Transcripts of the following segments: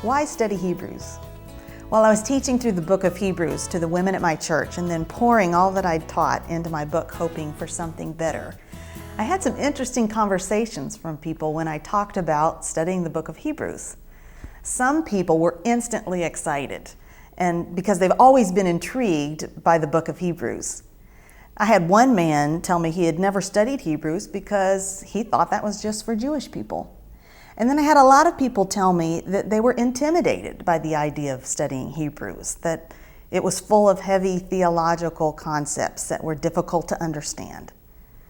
Why study Hebrews? While I was teaching through the book of Hebrews to the women at my church and then pouring all that I'd taught into my book, hoping for something better, I had some interesting conversations from people when I talked about studying the book of Hebrews. Some people were instantly excited, and because they've always been intrigued by the book of Hebrews. I had one man tell me he had never studied Hebrews because he thought that was just for Jewish people. And then I had a lot of people tell me that they were intimidated by the idea of studying Hebrews, that it was full of heavy theological concepts that were difficult to understand.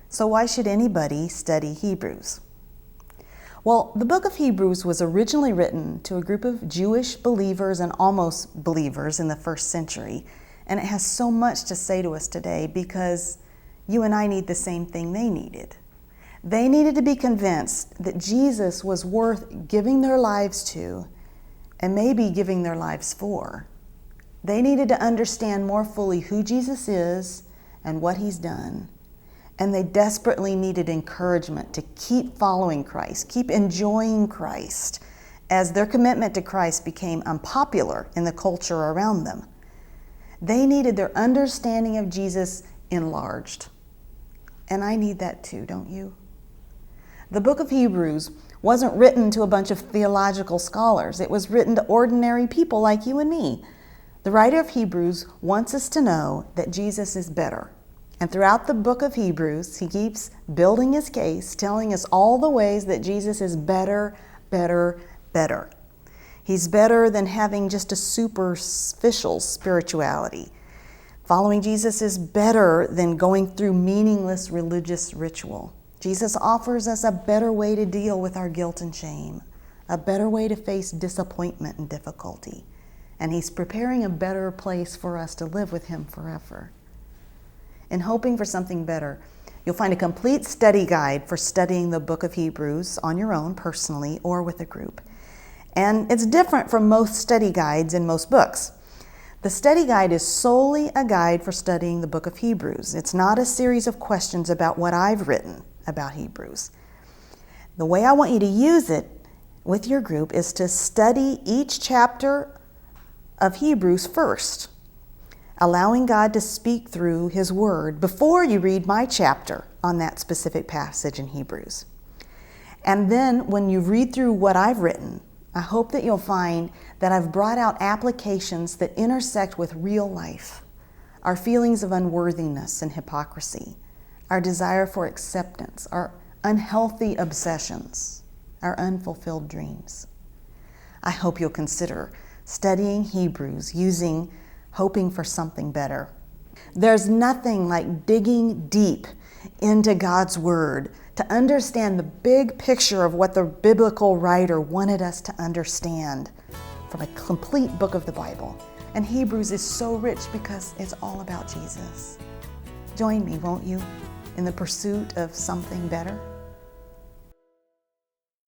So why should anybody study Hebrews? Well, the book of Hebrews was originally written to a group of Jewish believers and almost believers in the first century, and it has so much to say to us today because you and I need the same thing they needed. They needed to be convinced that Jesus was worth giving their lives to and maybe giving their lives for. They needed to understand more fully who Jesus is and what he's done. And they desperately needed encouragement to keep following Christ, keep enjoying Christ, as their commitment to Christ became unpopular in the culture around them. They needed their understanding of Jesus enlarged. And I need that too, don't you? The book of Hebrews wasn't written to a bunch of theological scholars. It was written to ordinary people like you and me. The writer of Hebrews wants us to know that Jesus is better. And throughout the book of Hebrews, he keeps building his case, telling us all the ways that Jesus is better, better, better. He's better than having just a superficial spirituality. Following Jesus is better than going through meaningless religious ritual. Jesus offers us a better way to deal with our guilt and shame, a better way to face disappointment and difficulty. And he's preparing a better place for us to live with him forever. In hoping for something better, you'll find a complete study guide for studying the book of Hebrews on your own, personally, or with a group. And it's different from most study guides in most books. The study guide is solely a guide for studying the book of Hebrews. It's not a series of questions about what I've written about Hebrews. The way I want you to use it with your group is to study each chapter of Hebrews first, allowing God to speak through his word before you read my chapter on that specific passage in Hebrews. And then when you read through what I've written, I hope that you'll find that I've brought out applications that intersect with real life, our feelings of unworthiness and hypocrisy, our desire for acceptance, our unhealthy obsessions, our unfulfilled dreams. I hope you'll consider studying Hebrews using hoping for something better. There's nothing like digging deep into God's word to understand the big picture of what the biblical writer wanted us to understand from a complete book of the Bible. And Hebrews is so rich because it's all about Jesus. Join me, won't you, in the pursuit of something better?